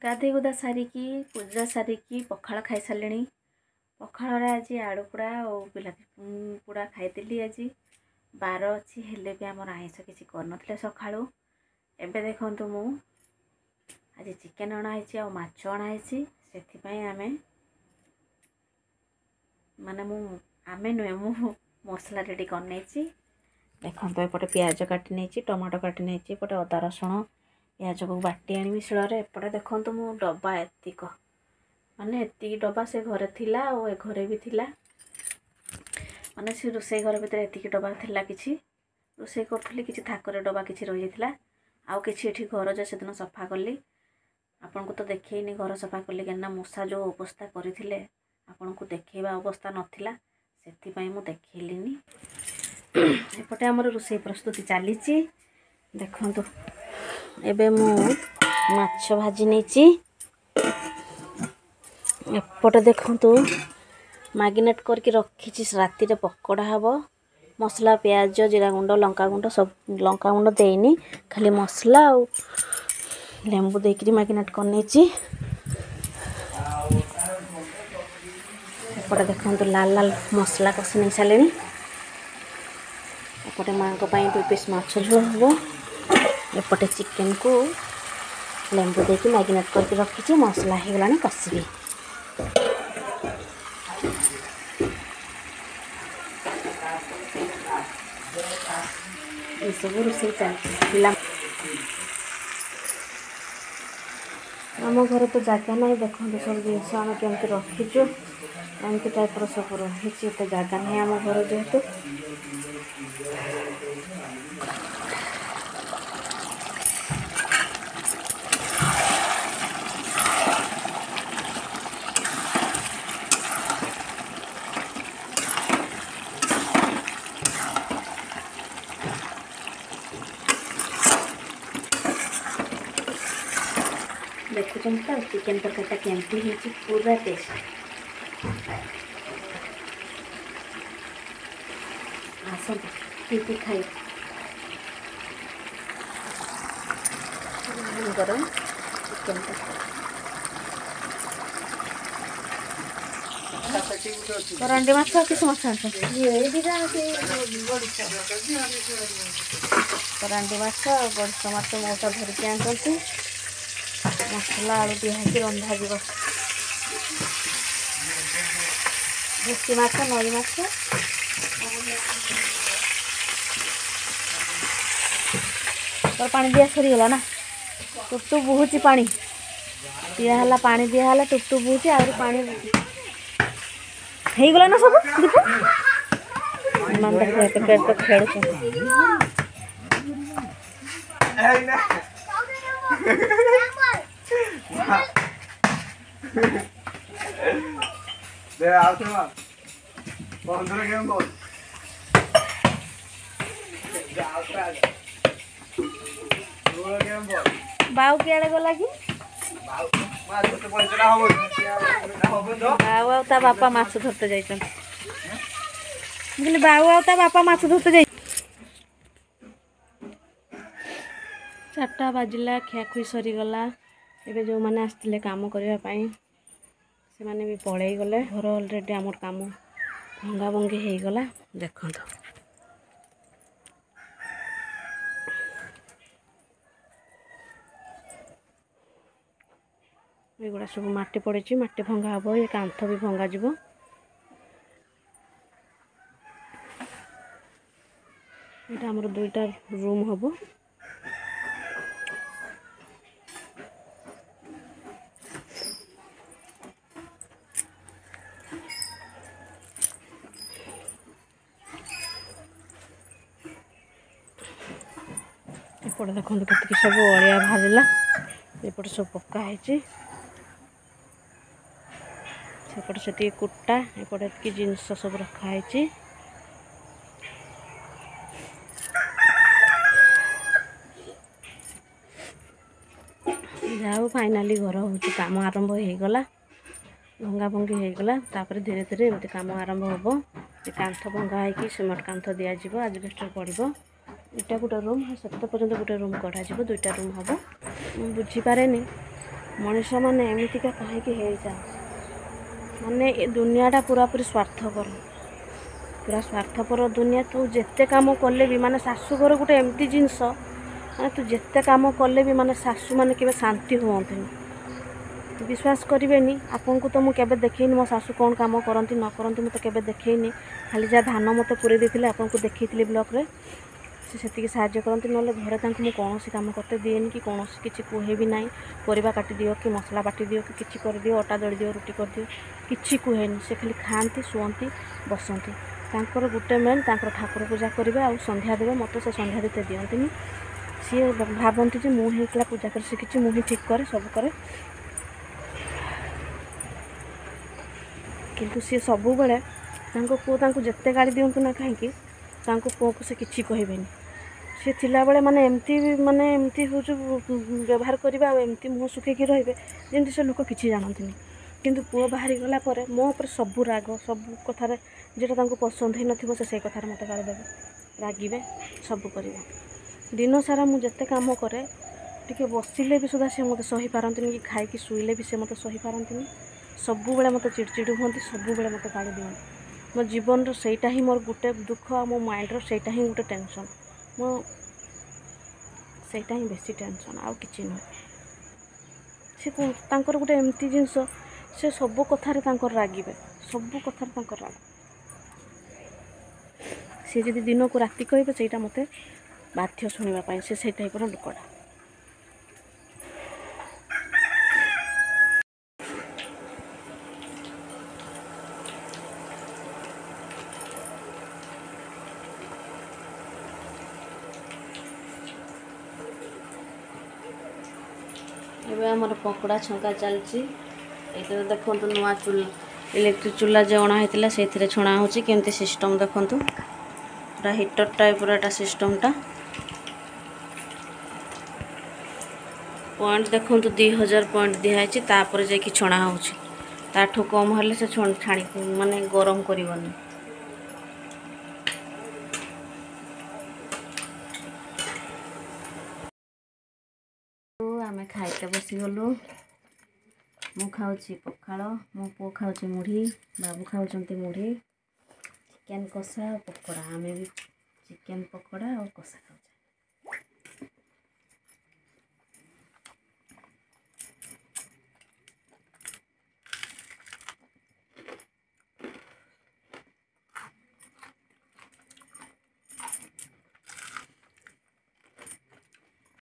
गाधे गुदा सारिकी पूजा सारिकी पखाड़ खाई सारे। पखाड़ आज आलू पोड़ा और बिलाती पोड़ा खाई आज बार अच्छी हेले भी आम आइस किसी कर सका। एबे देखु मु आज चिकेन अणाई आ माछ अणाई से आमे माने आमे नुहे मु मसला रेडी कर देखो एपटे प्याज काटी नहीं टमाटो काटी नहीं एपटे अदा रसुण प्याज को बाटी आनी शिଳରେ एपटे देखो मु डब्बा एतिक माने एति डब्बा से घरे थिला और ए घरे भी थिला माने से रोषे घर भीतर एतिक डब्बा थिला किछि रोषे करथली किछि थाकरे डब्बा किछि रहि जाइथिला आउ किछि एठी घर जे सेदिन सफा करली आपन को तो देखैनी घर सफा करली केना मूसा जो अवस्था करिथिले आपन को देखैबा अवस्था नथिला सेति पई मु देखैलिनी। एपटे हमर रोषे प्रस्तुति चलीची देखंतु एबे मु माछ भाजी नेची एपटे देखंतु मैगिनेट करके रखी राति रे पकोड़ा हबो मसला प्याज जीरा गुंड लंका गुंड सब लंका गुंड देनी खाली मसला और लेंबू देकरी मैगिनेट कर नेची। एपटे देखंतु लाल लाल मसला कसी नहीं सारे एपटे माँ को 2 पीस माछ झोल हबो एपटे चिकेन को लेंबू देकी मैगिनेट करके रखी मसला हो गलानी कषिबी। ये सब रोषे चलती आम घर तो जगह ना देखो सब जिनस आम केमती रखीचु एमती टाइप सब रही जगह नहीं आम घर जेहेतु देखुं तो चिकेन तरकारीटा केमती है पूरा टेस्ट आसतु खाई गरम चिकेन करांडी माछ किस माछ करांडी माछ गड़िश माछ मौसा धरिकी आनी मसला आलू दिखाई रंधा जीव देसी माछ नई माछ तो पानी दिया सरीगला ना टुपटुप बहुची पानी दिहला पानी दिहला टुपटुप बहुची आ पानी हो गला ना सब दीपू मन देखो खेल दे आते मां बंदर गेम बोल जाता रोल गेम बोल बाऊ केड़े गला कि बाऊ माछ तो पळचरा हो तो बाऊ आ ता बापा माछ धरते जाइछन बोले बाऊ आ ता बापा माछ धरते जाइ 4टा बाजिला खियाखुई सरी गला एबे जो माने आस्तिले काम करिया पई से माने भी पळेई गले घर ऑलरेडी आमर काम भंगा भंगी हो गला देखो एगुड़ा सब माटी पड़ी माटी भंगा हम ये कांथ भी भंगा जीवो यहाँ आमर 2टा रूम हम एपटे देखो कति सब अलिया बाहरला एपटे सब पक्का है सेपटे से कुटा एपटे कि जिनस सब रखाई जाओ फाइनाली घर हूँ काम आरंभ हो गला भंगा भंगी हो गला तापर धीरे धीरे एमती काम आरंभ हम कांथ भंगा है सिमेंट कांथ दि जाव आजबेस्टर पड़ो इटा गोटे रूम से पर्यटन गोटे रूम कढ़ा 2टा रूम हम बुझीपारे मनीष मैंने एमतीका कहीं माने ए दुनियाटा पूरापूरी स्वार्थपर पूरा स्वार्थपर दुनिया। तू जिते कम कले भी माने शाशुघर गोटे एमती जिनस माने तू जिते कम कले भी माने शाशु माने केबे शांति हुअंतनी। विश्वास करेनि आपन को तो मुझे केबे देखनी मो शाशु कौन काम करती न करती मत केबे देखनी। खाली जहाँ धान मत पूरे देते आपन को देखी ब्लॉक रे से साहाଯ୍य करती ना घरे मुझे कौन काम करते दिएनि कि कौन किसी कहे भी ना। परिवा काटी दियो कि मसला बाटी दियो कि किसी कर दियो अटा दड़ी दियो रुटी कर दियो किसी कहेनि। से खाली खाती शुअती बसती तांकर गुटे मेन तांकर ठाकुर पूजा करेंगे आ संध्या देवे मत से संध्या देते दियंतिनि। सी भावती जे मुझे एकला पूजा कर शिखी मुझे ठीक करे सब करे किंतु सी सब बेले पुओ जिते गाड़ी दिंतु ना कहीं पुओ को से किसी कहबेनि। सी थिला बेले माने एमती हूँ व्यवहार करवा एमती मुँह सुखी रे जमी से लोक किसी जानती किंतु पुओ बाहरी गला पर मो पर सब राग सब कथार जेटा पसंद ही नथिबो से कथार मत गाड़ी देवे रागिबे सब करिवे। दिन सारा मुझे काम करे टिके बसिले भी सुधा सी मत सही पारंतिनी कि खाई शुइले भी से मत सही पारंतिनी। सबु बेले मत चिड़चिड़ हुआ सबु बेले मत गाड़ी दिखाँ। मो जीवन रईटा ही मोर गोटे दुख आ मो माइंड रईटा ही गोटे टेंशन मो सेटा ही बेसी टेंशन आउ कि नुह। से गोटे एमती जिनस से सब कथार रागिबे सब कथार राग। सी जदि दिन को राति कहे से मत बाध्य शुणापी से टाइपर लोकटा। एवं आमर पकड़ा छंका चलती देखो नुआ चूल इलेक्ट्रिक चूल्हा जो अणा होता से छुणा होमती सिस्टम देखु पूरा हिटर टाइप पूरा सिस्टमटा पॉइंट देखो 2000 पॉइंट दिखाई तापर जाकि छणा होठू कम हेल्ले से छाणी माने गरम करनी। आमे खाइते बसीगलु मु खाऊँ पखाल मो पुओ खाऊँ मुढ़ी बाबू खाऊँ मुढ़ी चिकेन कषा पकोड़ा आमे भी चिकेन पकोड़ा और कषा खाऊ।